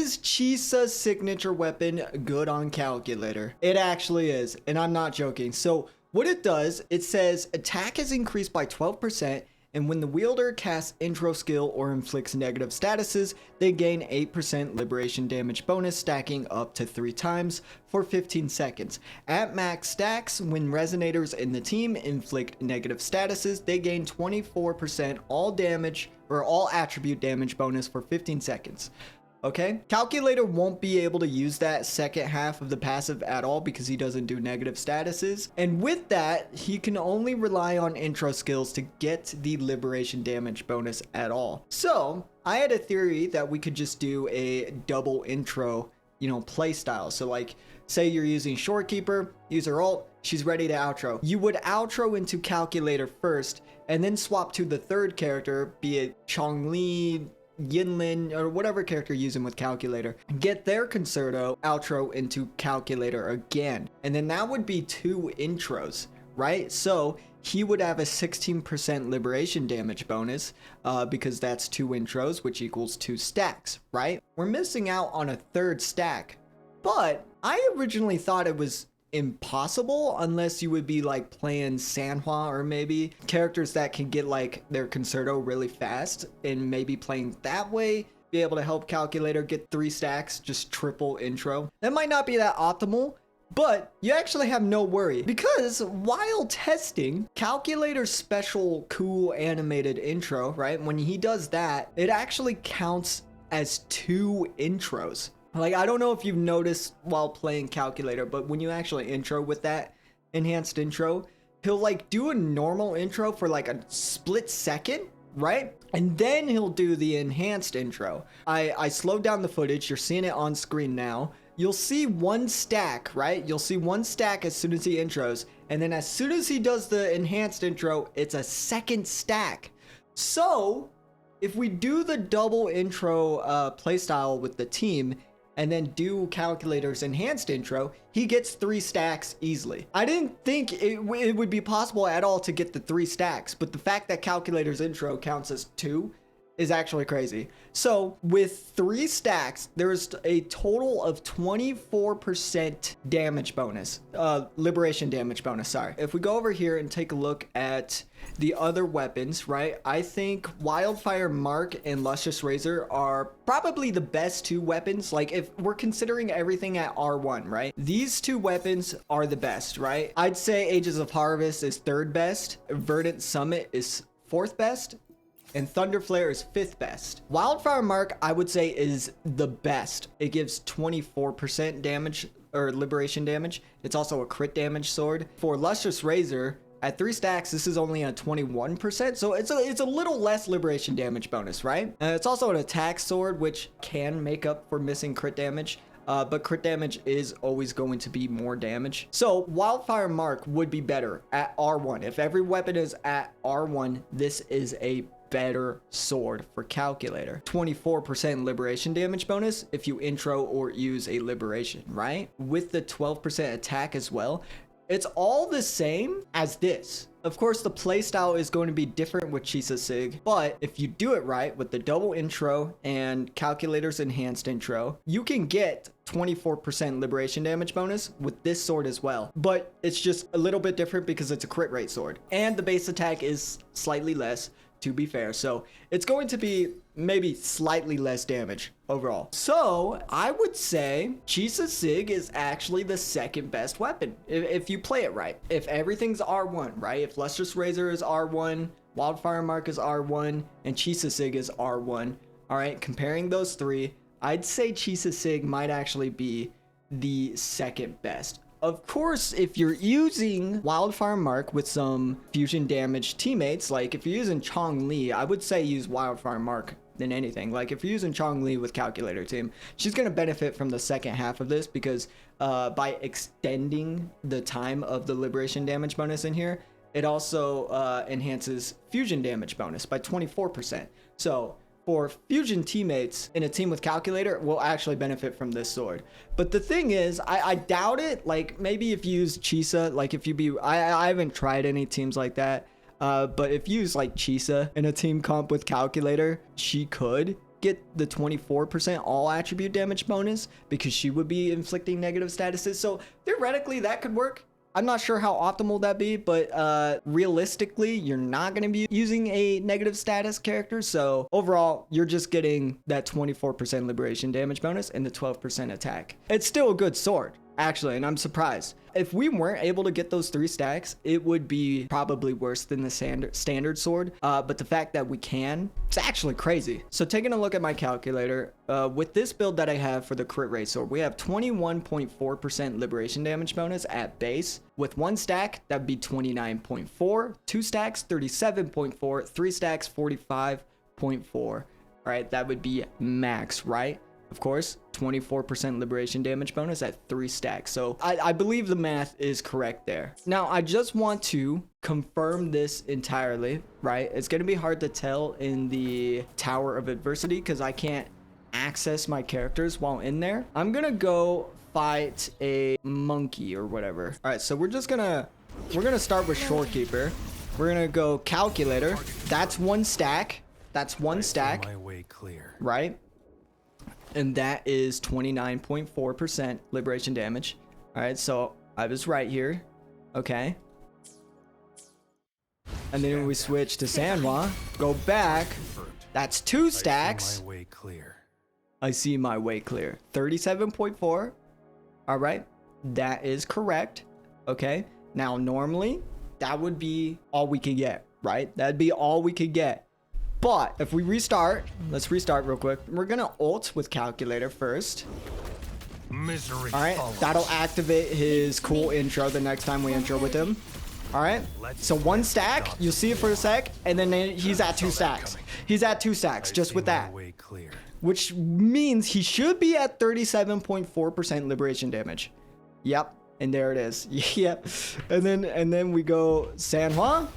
Is Chisa's signature weapon good on Calculator? It actually is, and I'm not joking. So what it does, it says attack is increased by 12%, and when the wielder casts intro skill or inflicts negative statuses, they gain 8% liberation damage bonus, stacking up to 3 times for 15 seconds. At max stacks, when resonators in the team inflict negative statuses, they gain 24% all damage or all attribute damage bonus for 15 seconds. Okay, Calculator won't be able to use that second half of the passive at all because he doesn't do negative statuses. And with that, he can only rely on intro skills to get the liberation damage bonus at all. So I had a theory that we could just do a double intro, play style. So like, say you're using Shorekeeper, use her ult, she's ready to outro. You would outro into Calculator first and then swap to the third character, be it Chongli, Yinlin, or whatever character you're using with Calculator, get their concerto outro into Calculator again, and then that would be 2 intros, right? So he would have a 16% liberation damage bonus because that's 2 intros, which equals 2 stacks, right? We're missing out on a 3rd stack, but I originally thought it was impossible unless you would be like playing Sanhua or maybe characters that can get like their concerto really fast, and maybe playing that way be able to help Calculator get 3 stacks, just triple intro. That might not be that optimal, but you actually have no worry because while testing Calculator's special cool animated intro, right, when he does that, it actually counts as 2 intros. Like, I don't know if you've noticed while playing Calculator, but when you actually intro with that enhanced intro, he'll like do a normal intro for like a split second, right? And then he'll do the enhanced intro. I slowed down the footage. You're seeing it on screen now. You'll see 1 stack, right? You'll see 1 stack as soon as he intros. And then as soon as he does the enhanced intro, it's a 2nd stack. So if we do the double intro playstyle with the team, and then do Calculator's enhanced intro, he gets 3 stacks easily. I didn't think it would be possible at all to get the 3 stacks, but the fact that Calculator's intro counts as 2 is actually crazy. So with 3 stacks, there's a total of 24% damage bonus, liberation damage bonus, sorry. If we go over here and take a look at the other weapons, right? I think Wildfire Mark and Lustrous Razor are probably the best 2 weapons. Like if we're considering everything at R1, right? These 2 weapons are the best, right? I'd say Ages of Harvest is 3rd best, Verdant Summit is 4th best, and Thunder Flare is 5th best. Wildfire Mark, I would say, is the best. It gives 24% damage or liberation damage. It's also a crit damage sword. For Lustrous Razor, at 3 stacks, this is only a 21%, so it's a little less liberation damage bonus, right? It's also an attack sword, which can make up for missing crit damage. But crit damage is always going to be more damage. So Wildfire Mark would be better at R1. If every weapon is at R1, this is a better sword for Calculator. 24% liberation damage bonus if you intro or use a liberation, right? With the 12% attack as well. It's all the same as this. Of course, the playstyle is going to be different with Chisa Sig, but if you do it right with the double intro and Calculator's enhanced intro, you can get 24% liberation damage bonus with this sword as well. But it's just a little bit different because it's a crit rate sword. And the base attack is slightly less, to be fair. So it's going to be maybe slightly less damage overall. So I would say Chisa Sig is actually the 2nd best weapon if you play it right. If everything's R1, right? If Lustrous Razor is R1, Wildfire Mark is R1, and Chisa Sig is R1. All right, comparing those 3, I'd say Chisa Sig might actually be the 2nd best. Of course, if you're using Wildfire Mark with some fusion damage teammates, like if you're using Chongli, I would say use Wildfire Mark than anything. Like if you're using Chongli with Calculator team, she's going to benefit from the second half of this because by extending the time of the liberation damage bonus in here, it also enhances fusion damage bonus by 24%. So for fusion teammates in a team with Calculator will actually benefit from this sword. But the thing is, I doubt it. Like maybe if you use Chisa, like if you be, I haven't tried any teams like that. But if you use like Chisa in a team comp with Calculator, she could get the 24% all attribute damage bonus because she would be inflicting negative statuses. So theoretically that could work. I'm not sure how optimal that be, but realistically, you're not going to be using a negative status character. So overall, you're just getting that 24% liberation damage bonus and the 12% attack. It's still a good sword, actually, and I'm surprised. If we weren't able to get those 3 stacks, it would be probably worse than the standard sword. But the fact that we can, it's actually crazy. So taking a look at my calculator, with this build that I have for the crit rate sword, we have 21.4% liberation damage bonus at base. With 1 stack, that'd be 29.4, 2 stacks, 37.4, 3 stacks, 45.4. All right, that would be max, right? Of course, 24% liberation damage bonus at 3 stacks. So I believe the math is correct there. Now, I just want to confirm this entirely, right? It's going to be hard to tell in the Tower of Adversity because I can't access my characters while in there. I'm going to go fight a monkey or whatever. All right, so we're going to start with Shorekeeper. We're going to go Calculator. That's 1 stack. That's 1 stack. My way clear. Right? And that is 29.4% liberation damage. All right, so I was right here. Okay. And then we switch to Sanhua. Go back. That's 2 stacks. My way clear. I see my way clear. 37.4. All right. That is correct. Okay. Now, normally, that would be all we could get, right? That'd be all we could get. But if we restart, let's restart real quick. We're going to ult with Calculator first. Misery. All right. Follows. That'll activate his cool intro the next time we intro with him. All right. So 1 stack. You'll see it for a sec. And then he's at 2 stacks. He's at 2 stacks just with that. Which means he should be at 37.4% liberation damage. Yep. And there it is. Yep. And then we go Sanhua.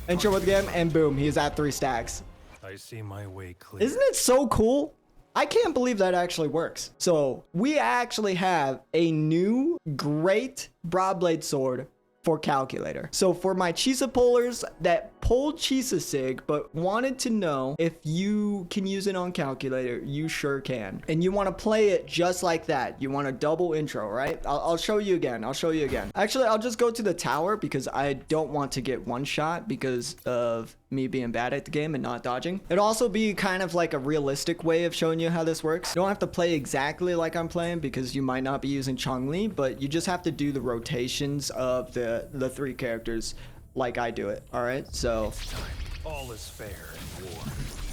Intro with him, and boom, he's at 3 stacks. I see my way clear. Isn't it so cool? I can't believe that actually works. So we actually have a new great Broadblade sword for Calculator. So for my Chisa pullers that pulled Chisa Sig but wanted to know if you can use it on Calculator, you sure can. And you want to play it just like that. You want a double intro, right? I'll show you again. I'll show you again. Actually, I'll just go to the tower because I don't want to get 1 shot because of me being bad at the game and not dodging. It'll also be kind of like a realistic way of showing you how this works. You don't have to play exactly like I'm playing because you might not be using Chongli, but you just have to do the rotations of the 3 characters like I do it. All right, so all is fair in war.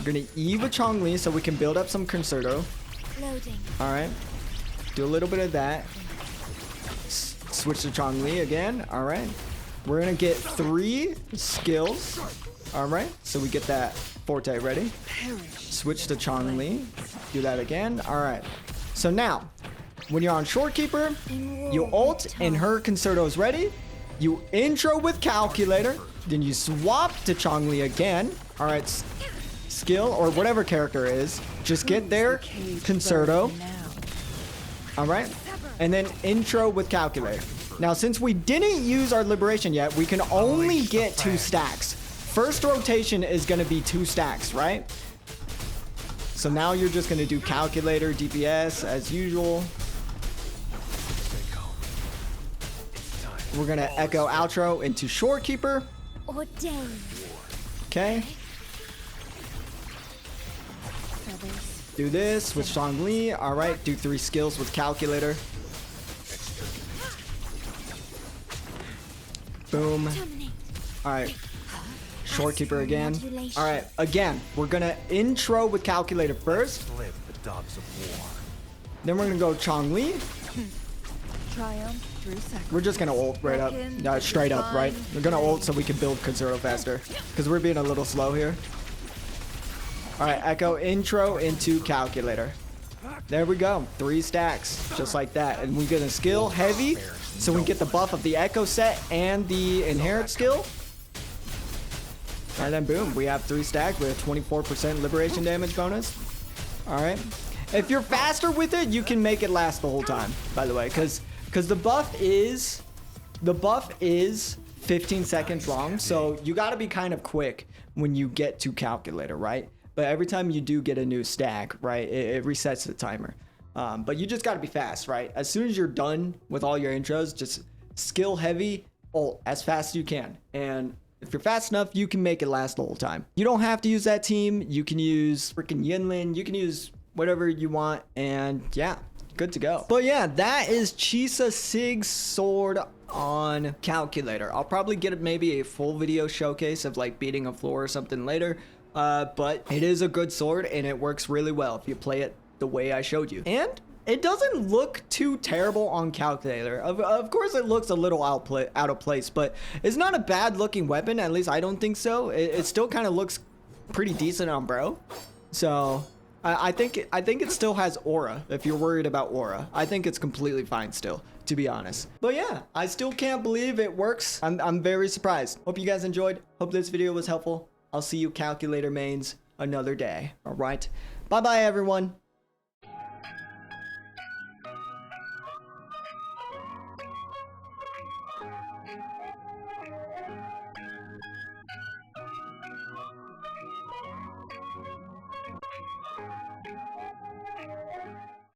we're gonna E with Chongli so we can build up some Concerto. Loading. All right, do a little bit of that. Switch to Chongli again. All right, we're gonna get 3 skills. All right, so we get that Forte ready. Switch to Chongli. Do that again. All right, so now when you're on Shorekeeper, you ult and her Concerto is ready. You intro with Calculator, then you swap to Chongli again. All right, skill or whatever character is, just get their Concerto. All right, and then intro with Calculator. Now, since we didn't use our liberation yet, we can only get 2 stacks. First rotation is going to be 2 stacks, right? So now you're just going to do Calculator, DPS as usual. We're going to echo outro into Shorekeeper. Ordained. Okay. Do this with Chongli. All right, do 3 skills with Calculator. Boom. All right. Shorekeeper again. All right, again, we're going to intro with Calculator first. Live the dogs of war. Then we're going to go Chongli. Triumph through sacrifice. We're just going to ult right up. Straight up, right? We're going to ult so we can build Concerto faster. Because we're being a little slow here. All right, echo intro into Calculator. There we go. 3 stacks. Just like that. And we get a skill heavy. So we get the buff of the echo set and the inherent skill. And then boom, we have 3 stacked with a 24% liberation damage bonus. All right. If you're faster with it, you can make it last the whole time, by the way, because the buff is 15 seconds long. So you got to be kind of quick when you get to Calculator, right? but every time you do get a new stack, right, it resets the timer. But you just got to be fast, right? As soon as you're done with all your intros, just skill heavy, ult as fast as you can. And if you're fast enough, you can make it last the whole time. You don't have to use that team. You can use freaking Yinlin. You can use whatever you want. And yeah, good to go. But yeah, that is Chisa Sig's sword on Calculator. I'll probably get maybe a full video showcase of like beating a floor or something later. But it is a good sword and it works really well if you play it the way I showed you. And it doesn't look too terrible on Calculator. Of course it looks a little out of place, but it's not a bad looking weapon. At least I don't think so. It still kind of looks pretty decent on bro. So I think it still has aura. If you're worried about aura, I think it's completely fine still, to be honest. But yeah, I still can't believe it works. I'm very surprised. Hope you guys enjoyed. Hope this video was helpful. I'll see you Calculator mains another day. All right. Bye bye everyone.